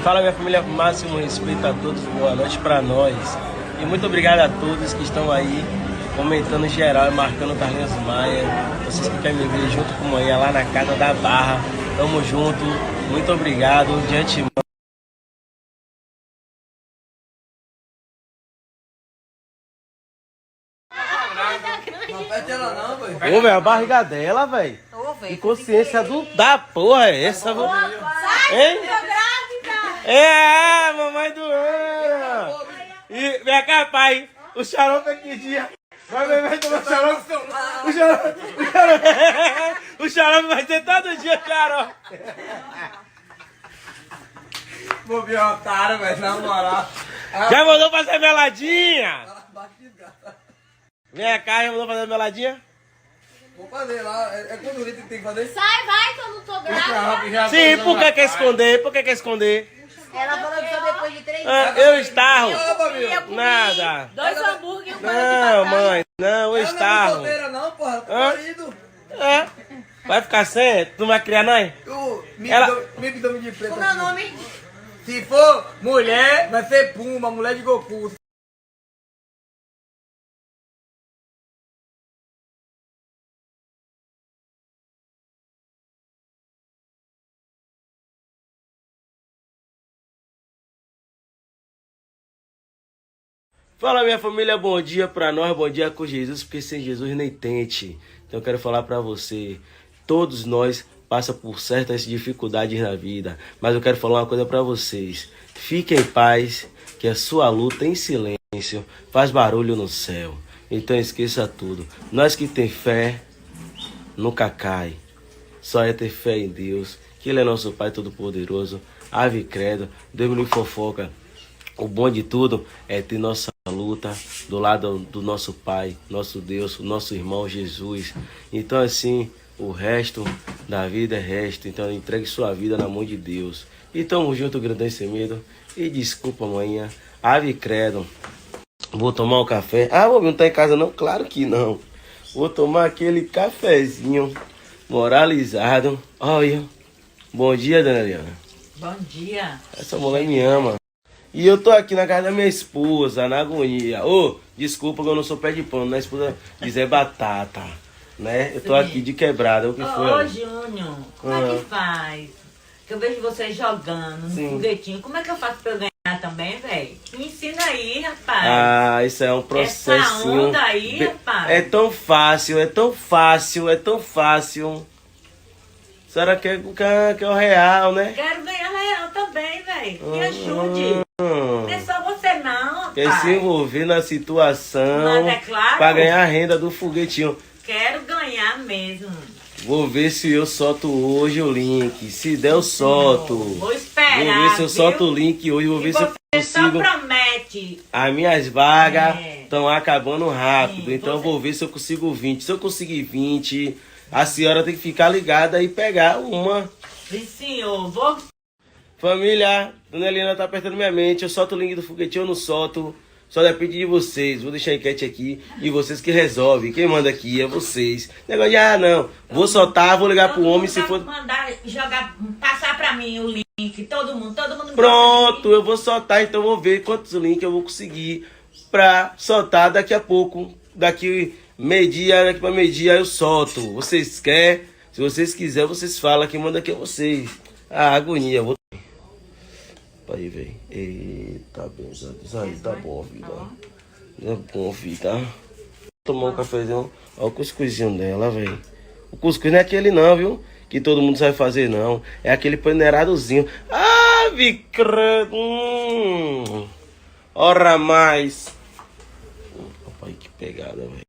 Fala, minha família, máximo respeito a todos, boa noite pra nós. E muito obrigado a todos que estão aí comentando em geral e marcando o Carlinhos Maia. Vocês que querem me ver junto com manhã lá na casa da Barra. Tamo junto, muito obrigado de antemão. Não perde ela não, velho. Ô, velho, a barriga dela, velho. Que consciência da porra é essa, velho? Hein? É, mamãe doendo. E vem cá, pai. O xarope aqui dia. Vai tomar xarope. O xarope vai ser todo dia, xarope. Vou vir otário, velho, na moral. Já mandou fazer meladinha? Vem cá, já mandou fazer meladinha? Vou fazer lá. É quando o Rita tem que fazer? Sai, vai, que eu não tô grávida. Sim, por que quer esconder? Por que quer esconder? Ela falou que só depois de 3 Ah, anos. eu estarro. Eu comi Nada. 2 hambúrguer e um pão de Não, batata. mãe. Não, eu Ela não é estarro. solteira não, porra. Tô Hã? marido. É. Vai ficar sem? Tu não vai criar, nós? Me dome de preto Como é o aqui. nome? Se for mulher, vai ser Puma, mulher de Goku. Fala, minha família, bom dia pra nós, bom dia com Jesus, porque sem Jesus nem tente. Então eu quero falar pra você, todos nós passamos por certas dificuldades na vida, mas eu quero falar uma coisa pra vocês. Fiquem em paz, que a sua luta em silêncio faz barulho no céu. Então esqueça tudo. Nós que tem fé, nunca cai. Só é ter fé em Deus, que Ele é nosso Pai Todo-Poderoso. Ave credo, Deus me fofoca. O bom de tudo é ter nossa luta do lado do nosso Pai, nosso Deus, o nosso irmão Jesus. Então assim, o resto da vida é resto. Então entregue sua vida na mão de Deus. E tamo junto, grandão sem medo. E desculpa amanhã. Ave credo. Vou tomar um café. Ah, vou não tá em casa não? Claro que não. Vou tomar aquele cafezinho moralizado. Olha. Bom dia, dona Eliana. Bom dia. Essa mulher me ama. E eu tô aqui na casa da minha esposa, na agonia. Ô, desculpa que eu não sou pé de pano, minha esposa dizer batata, né? Eu tô aqui de quebrada, o que foi? Ô, Júnior, como é que faz? Que eu vejo vocês jogando no Sim. foguetinho. Como é que eu faço pra eu ganhar também, velho? Me ensina aí, rapaz. Ah, isso é um Essa processinho. onda aí, rapaz. É tão fácil, é tão fácil, é tão fácil. A senhora quer o real, né? Quero ganhar real também, velho. Me ajude. Não é só você não, rapaz. Quer se envolver na situação Mas é claro. pra ganhar a renda do foguetinho. Quero ganhar mesmo. Vou ver se eu solto hoje o link. Se der, eu solto. Vou esperar, Vou ver se eu viu? solto o link hoje. Vou ver se eu Você só consigo. promete. As minhas vagas É. estão acabando rápido. Sim, Então eu você- vou ver se eu consigo 20. Se eu conseguir 20, a senhora tem que ficar ligada e pegar uma. Sim, senhor. Vou. Família, Dona Helena tá apertando minha mente. Eu solto o link do foguetinho ou não solto. Só depende de vocês. Vou deixar a enquete aqui. E vocês que resolvem. Quem manda aqui é vocês. Negócio de, não. Vou soltar, vou ligar pro Todo homem mundo se vai for. mandar jogar, passar pra mim o link. Todo mundo Pronto, eu vou soltar, então vou ver quantos links eu vou conseguir pra soltar daqui a pouco. Daqui meio-dia, daqui pra meio-dia eu solto. Vocês querem? Se vocês quiserem, vocês falam. Quem manda aqui é vocês. Ah, agonia, vou. Aí, velho. Eita, benção. Isso aí tá bom, vida. É bom, vida. Vou tomar um cafezinho. Olha o cuscuzinho dela, velho. O cuscuz não é aquele não, viu? Que todo mundo sabe fazer, não. É aquele paneiradozinho. Ah, vicredo. Ora mais. Papai, que pegada, velho.